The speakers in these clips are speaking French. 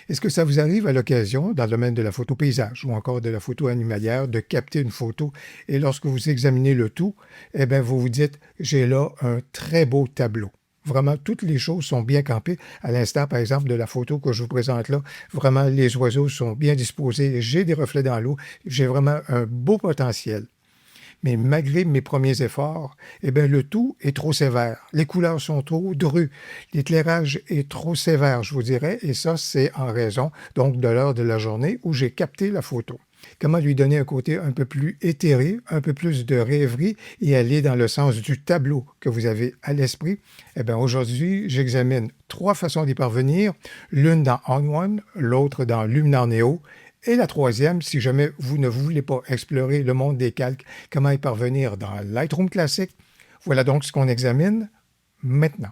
Est-ce que ça vous arrive à l'occasion, dans le domaine de la photo paysage ou encore de la photo animalière, de capter une photo et lorsque vous examinez le tout, eh bien, vous vous dites, j'ai là un très beau tableau. Vraiment, toutes les choses sont bien campées. À l'instant, par exemple, de la photo que je vous présente là, vraiment, les oiseaux sont bien disposés. J'ai des reflets dans l'eau. J'ai vraiment un beau potentiel. Mais malgré mes premiers efforts, eh bien, le tout est trop sévère. Les couleurs sont trop drues. L'éclairage est trop sévère, je vous dirais, et ça, c'est en raison donc de l'heure de la journée où j'ai capté la photo. Comment lui donner un côté un peu plus éthéré, un peu plus de rêverie et aller dans le sens du tableau que vous avez à l'esprit? Eh bien, aujourd'hui, j'examine trois façons d'y parvenir, l'une dans On1, l'autre dans Luminar Neo, et la troisième, si jamais vous ne voulez pas explorer le monde des calques, comment y parvenir dans Lightroom classique? Voilà donc ce qu'on examine maintenant.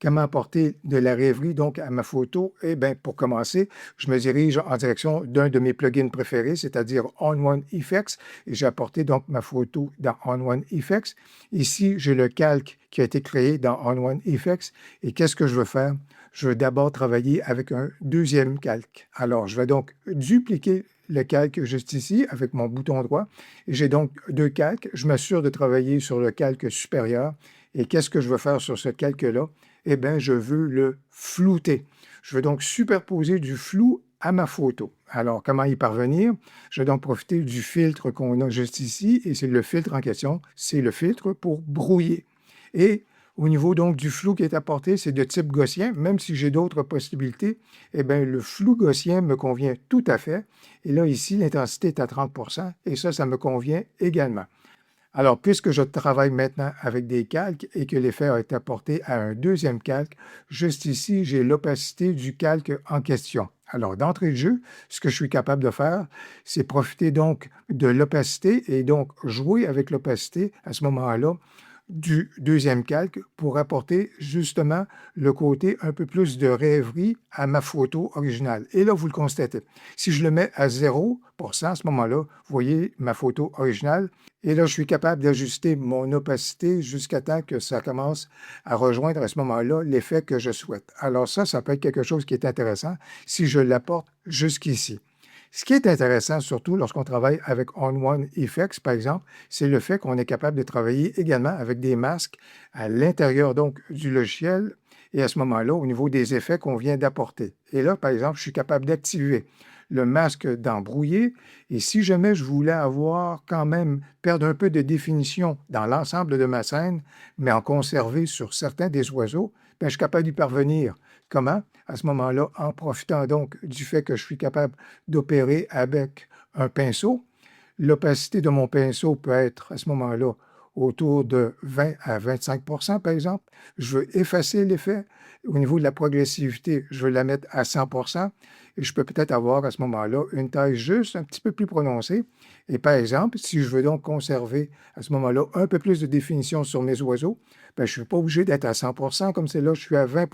Comment apporter de la rêverie donc à ma photo? Eh bien, pour commencer, je me dirige en direction d'un de mes plugins préférés, c'est-à-dire On1 Effects, et j'ai apporté donc ma photo dans On1 Effects. Ici, j'ai le calque qui a été créé dans On1 Effects, et qu'est-ce que je veux faire? Je veux d'abord travailler avec un deuxième calque. Alors, je vais donc dupliquer le calque juste ici avec mon bouton droit. Et j'ai donc deux calques. Je m'assure de travailler sur le calque supérieur. Et qu'est-ce que je veux faire sur ce calque-là? Eh bien, je veux le flouter. Je veux donc superposer du flou à ma photo. Alors, comment y parvenir? Je vais donc profiter du filtre qu'on a juste ici, et c'est le filtre en question, c'est le filtre pour brouiller. Et au niveau donc du flou qui est apporté, c'est de type gaussien, même si j'ai d'autres possibilités, eh bien, le flou gaussien me convient tout à fait. Et là, ici, l'intensité est à 30 et ça me convient également. Alors, puisque je travaille maintenant avec des calques et que l'effet a été apporté à un deuxième calque, juste ici, j'ai l'opacité du calque en question. Alors, d'entrée de jeu, ce que je suis capable de faire, c'est profiter donc de l'opacité et donc jouer avec l'opacité à ce moment-là du deuxième calque pour apporter justement le côté un peu plus de rêverie à ma photo originale. Et là, vous le constatez. Si je le mets à 0%, à ce moment-là, vous voyez ma photo originale. Et là, je suis capable d'ajuster mon opacité jusqu'à temps que ça commence à rejoindre à ce moment-là l'effet que je souhaite. Alors ça peut être quelque chose qui est intéressant si je l'apporte jusqu'ici. Ce qui est intéressant, surtout lorsqu'on travaille avec On1 Effects, par exemple, c'est le fait qu'on est capable de travailler également avec des masques à l'intérieur donc du logiciel et à ce moment-là, au niveau des effets qu'on vient d'apporter. Et là, par exemple, je suis capable d'activer le masque d'embrouiller et si jamais je voulais avoir quand même perdre un peu de définition dans l'ensemble de ma scène, mais en conserver sur certains des oiseaux, bien, je suis capable d'y parvenir. Comment? À ce moment-là, en profitant donc du fait que je suis capable d'opérer avec un pinceau. L'opacité de mon pinceau peut être à ce moment-là autour de 20 à 25 par exemple. Je veux effacer l'effet. Au niveau de la progressivité, je veux la mettre à 100 et je peux peut-être avoir à ce moment-là une taille juste un petit peu plus prononcée. Et par exemple, si je veux donc conserver à ce moment-là un peu plus de définition sur mes oiseaux, bien, je ne suis pas obligé d'être à 100 comme c'est là, je suis à 20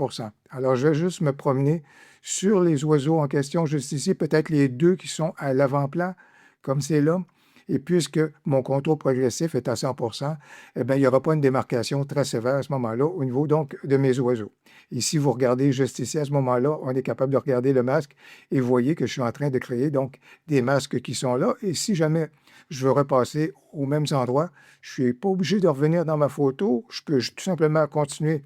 Alors, je vais juste me promener sur les oiseaux en question, juste ici, peut-être les deux qui sont à l'avant-plan, comme c'est là. Et puisque mon contour progressif est à 100 eh bien, il n'y aura pas une démarcation très sévère à ce moment-là au niveau donc de mes oiseaux. Et si vous regardez juste ici, à ce moment-là, on est capable de regarder le masque et vous voyez que je suis en train de créer donc des masques qui sont là. Et si jamais je veux repasser aux mêmes endroits, je ne suis pas obligé de revenir dans ma photo. Je peux tout simplement continuer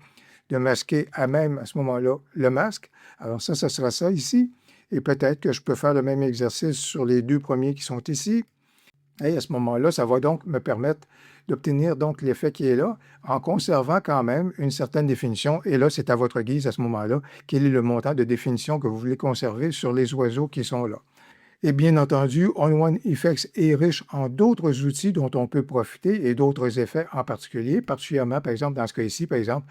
de masquer à même à ce moment-là le masque. Alors ça sera ça ici. Et peut-être que je peux faire le même exercice sur les deux premiers qui sont ici. Et à ce moment-là, ça va donc me permettre d'obtenir donc l'effet qui est là, en conservant quand même une certaine définition. Et là, c'est à votre guise à ce moment-là, quel est le montant de définition que vous voulez conserver sur les oiseaux qui sont là. Et bien entendu, On1 Effects est riche en d'autres outils dont on peut profiter et d'autres effets en particulier, particulièrement, par exemple, dans ce cas ici, par exemple,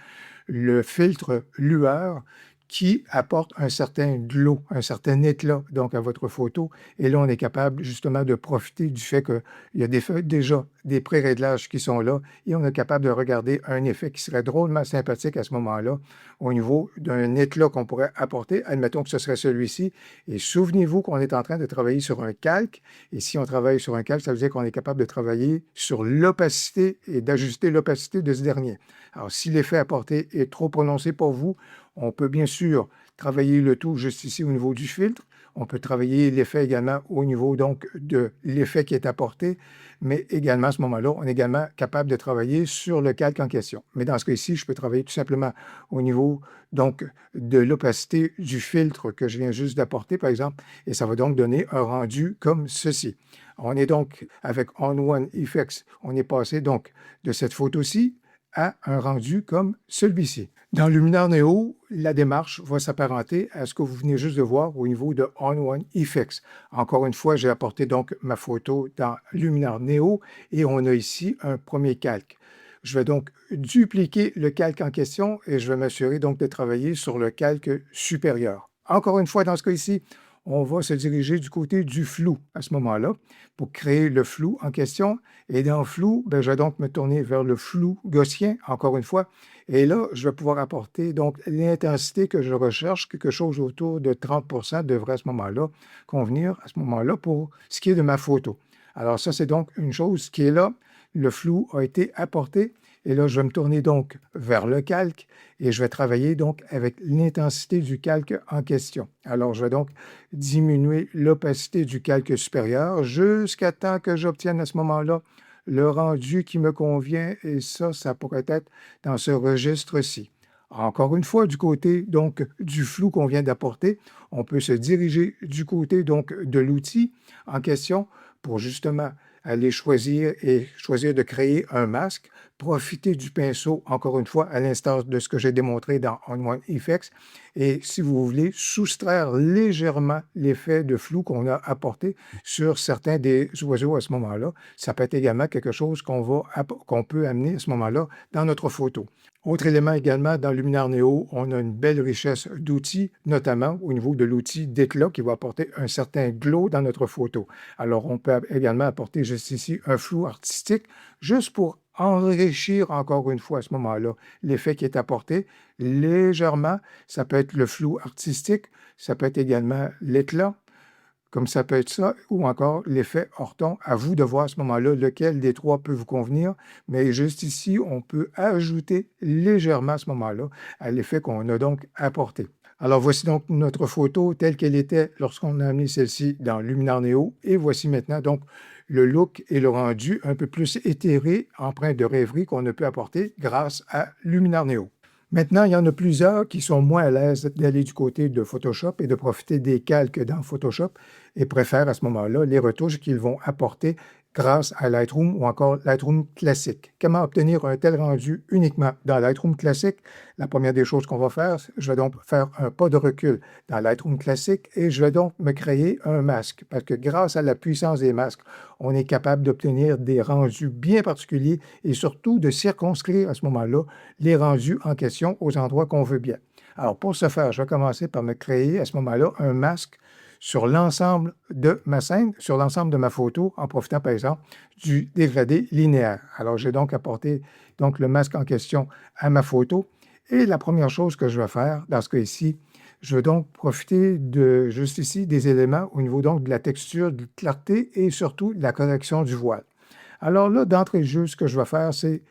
le filtre lueur qui apporte un certain glow, un certain éclat donc à votre photo. Et là, on est capable justement de profiter du fait qu'il y a déjà des pré-réglages qui sont là et on est capable de regarder un effet qui serait drôlement sympathique à ce moment-là au niveau d'un éclat qu'on pourrait apporter. Admettons que ce serait celui-ci. Et souvenez-vous qu'on est en train de travailler sur un calque. Et si on travaille sur un calque, ça veut dire qu'on est capable de travailler sur l'opacité et d'ajuster l'opacité de ce dernier. Alors, si l'effet apporté est trop prononcé pour vous, on peut bien sûr travailler le tout juste ici au niveau du filtre. On peut travailler l'effet également au niveau donc de l'effet qui est apporté, mais également à ce moment-là, on est également capable de travailler sur le calque en question. Mais dans ce cas-ci, je peux travailler tout simplement au niveau donc de l'opacité du filtre que je viens juste d'apporter, par exemple, et ça va donc donner un rendu comme ceci. On est donc avec On-One Effects, on est passé donc de cette photo-ci à un rendu comme celui-ci. Dans Luminar Neo, la démarche va s'apparenter à ce que vous venez juste de voir au niveau de On-One Effects. Encore une fois, j'ai apporté donc ma photo dans Luminar Neo et on a ici un premier calque. Je vais donc dupliquer le calque en question et je vais m'assurer donc de travailler sur le calque supérieur. Encore une fois, dans ce cas ici, on va se diriger du côté du flou à ce moment-là pour créer le flou en question. Et dans le flou, ben, je vais donc me tourner vers le flou gaussien, encore une fois. Et là, je vais pouvoir apporter donc l'intensité que je recherche, quelque chose autour de 30 devrait à ce moment-là convenir à ce moment-là pour ce qui est de ma photo. Alors ça, c'est donc une chose qui est là. Le flou a été apporté. Et là, je vais me tourner donc vers le calque et je vais travailler donc avec l'intensité du calque en question. Alors, je vais donc diminuer l'opacité du calque supérieur jusqu'à temps que j'obtienne à ce moment-là le rendu qui me convient et ça pourrait être dans ce registre-ci. Encore une fois, du côté donc du flou qu'on vient d'apporter, on peut se diriger du côté donc de l'outil en question pour justement aller choisir de créer un masque, profiter du pinceau, encore une fois, à l'instar de ce que j'ai démontré dans On-One Effects, et si vous voulez, soustraire légèrement l'effet de flou qu'on a apporté sur certains des oiseaux à ce moment-là. Ça peut être également quelque chose qu'on peut amener à ce moment-là dans notre photo. Autre élément également, dans Luminar Neo, on a une belle richesse d'outils, notamment au niveau de l'outil d'éclat qui va apporter un certain glow dans notre photo. Alors, on peut également apporter juste ici un flou artistique, juste pour enrichir encore une fois à ce moment-là l'effet qui est apporté légèrement. Ça peut être le flou artistique, ça peut être également l'éclat, comme ça peut être ça, ou encore l'effet Orton. À vous de voir à ce moment-là lequel des trois peut vous convenir, mais juste ici, on peut ajouter légèrement à ce moment-là à l'effet qu'on a donc apporté. Alors voici donc notre photo telle qu'elle était lorsqu'on a amené celle-ci dans Luminar Neo, et voici maintenant donc le look et le rendu un peu plus éthéré, empreint de rêverie qu'on a pu apporter grâce à Luminar Neo. Maintenant, il y en a plusieurs qui sont moins à l'aise d'aller du côté de Photoshop et de profiter des calques dans Photoshop et préfèrent à ce moment-là les retouches qu'ils vont apporter grâce à Lightroom ou encore Lightroom classique. Comment obtenir un tel rendu uniquement dans Lightroom classique? La première des choses qu'on va faire, je vais donc faire un pas de recul dans Lightroom classique et je vais donc me créer un masque parce que grâce à la puissance des masques, on est capable d'obtenir des rendus bien particuliers et surtout de circonscrire à ce moment-là les rendus en question aux endroits qu'on veut bien. Alors pour ce faire, je vais commencer par me créer à ce moment-là un masque sur l'ensemble de ma scène, sur l'ensemble de ma photo, en profitant par exemple du dégradé linéaire. Alors j'ai donc apporté donc, le masque en question à ma photo et la première chose que je vais faire dans ce cas ici, je vais donc profiter de juste ici des éléments au niveau donc de la texture, de la clarté et surtout de la correction du voile. Alors là, d'entrée de jeu, ce que je vais faire, c'est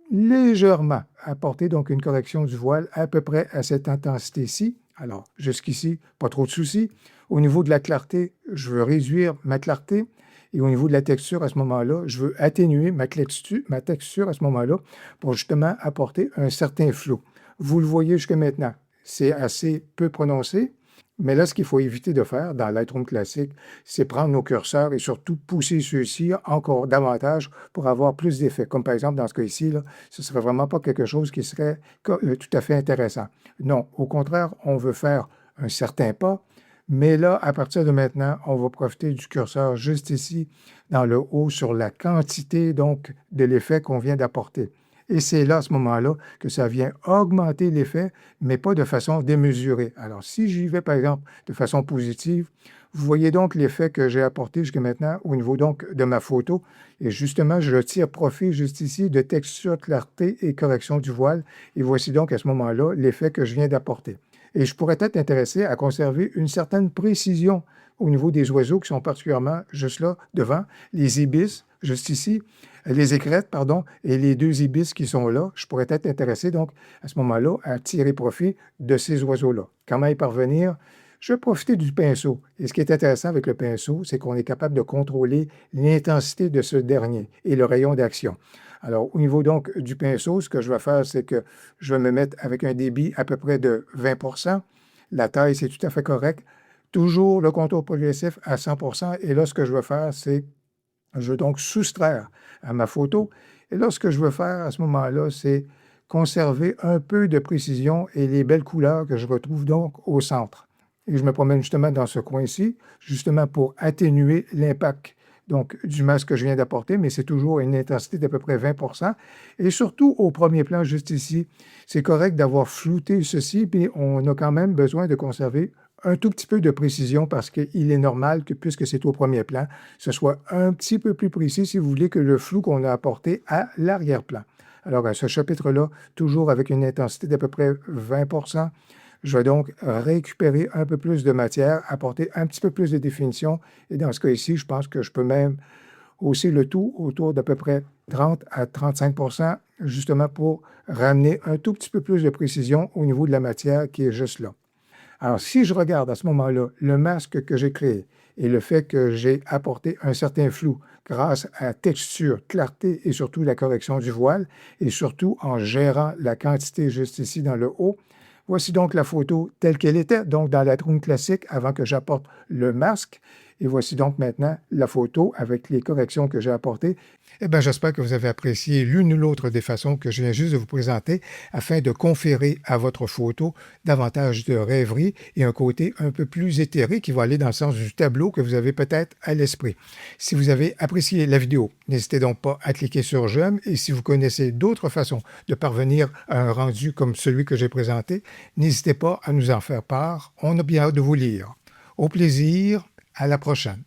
légèrement apporter donc une correction du voile à peu près à cette intensité-ci. Alors, jusqu'ici, pas trop de soucis. Au niveau de la clarté, je veux réduire ma clarté. Et au niveau de la texture, à ce moment-là, je veux atténuer ma texture à ce moment-là pour justement apporter un certain flou. Vous le voyez jusqu'à maintenant, c'est assez peu prononcé. Mais là, ce qu'il faut éviter de faire dans Lightroom classique, c'est prendre nos curseurs et surtout pousser ceux-ci encore davantage pour avoir plus d'effets. Comme par exemple, dans ce cas-ci, là, ce ne serait vraiment pas quelque chose qui serait tout à fait intéressant. Non, au contraire, on veut faire un certain pas, mais là, à partir de maintenant, on va profiter du curseur juste ici, dans le haut, sur la quantité donc de l'effet qu'on vient d'apporter. Et c'est là, à ce moment-là, que ça vient augmenter l'effet, mais pas de façon démesurée. Alors, si j'y vais, par exemple, de façon positive, vous voyez donc l'effet que j'ai apporté jusqu'à maintenant au niveau donc de ma photo. Et justement, je tire profit juste ici de texture, clarté et correction du voile. Et voici donc à ce moment-là l'effet que je viens d'apporter. Et je pourrais être intéressé à conserver une certaine précision au niveau des oiseaux qui sont particulièrement juste là, devant, les ibis, juste ici, les écrêtes, pardon, et les deux ibis qui sont là. Je pourrais être intéressé, donc, à ce moment-là, à tirer profit de ces oiseaux-là. Comment y parvenir? Je vais profiter du pinceau. Et ce qui est intéressant avec le pinceau, c'est qu'on est capable de contrôler l'intensité de ce dernier et le rayon d'action. Alors, au niveau donc du pinceau, ce que je vais faire, c'est que je vais me mettre avec un débit à peu près de 20%. La taille, c'est tout à fait correct. Toujours le contour progressif à 100%. Et là, ce que je vais faire, c'est je vais donc soustraire à ma photo. Et là, ce que je veux faire à ce moment-là, c'est conserver un peu de précision et les belles couleurs que je retrouve donc au centre. Et je me promène justement dans ce coin-ci, justement pour atténuer l'impact donc du masque que je viens d'apporter, mais c'est toujours une intensité d'à peu près 20%. Et surtout au premier plan, juste ici, c'est correct d'avoir flouté ceci, mais on a quand même besoin de conserver un tout petit peu de précision parce qu'il est normal que, puisque c'est au premier plan, ce soit un petit peu plus précis, si vous voulez, que le flou qu'on a apporté à l'arrière-plan. Alors, à ce chapitre-là, toujours avec une intensité d'à peu près 20%, je vais donc récupérer un peu plus de matière, apporter un petit peu plus de définition. Et dans ce cas ici, je pense que je peux même hausser le tout autour d'à peu près 30 à 35%, justement pour ramener un tout petit peu plus de précision au niveau de la matière qui est juste là. Alors, si je regarde à ce moment-là le masque que j'ai créé et le fait que j'ai apporté un certain flou grâce à la texture, clarté et surtout la correction du voile, et surtout en gérant la quantité juste ici dans le haut, voici donc la photo telle qu'elle était, donc dans la Lightroom classique avant que j'apporte le masque. Et voici donc maintenant la photo avec les corrections que j'ai apportées. Eh bien, j'espère que vous avez apprécié l'une ou l'autre des façons que je viens juste de vous présenter afin de conférer à votre photo davantage de rêverie et un côté un peu plus éthéré qui va aller dans le sens du tableau que vous avez peut-être à l'esprit. Si vous avez apprécié la vidéo, n'hésitez donc pas à cliquer sur j'aime et si vous connaissez d'autres façons de parvenir à un rendu comme celui que j'ai présenté, n'hésitez pas à nous en faire part. On a bien hâte de vous lire. Au plaisir, à la prochaine.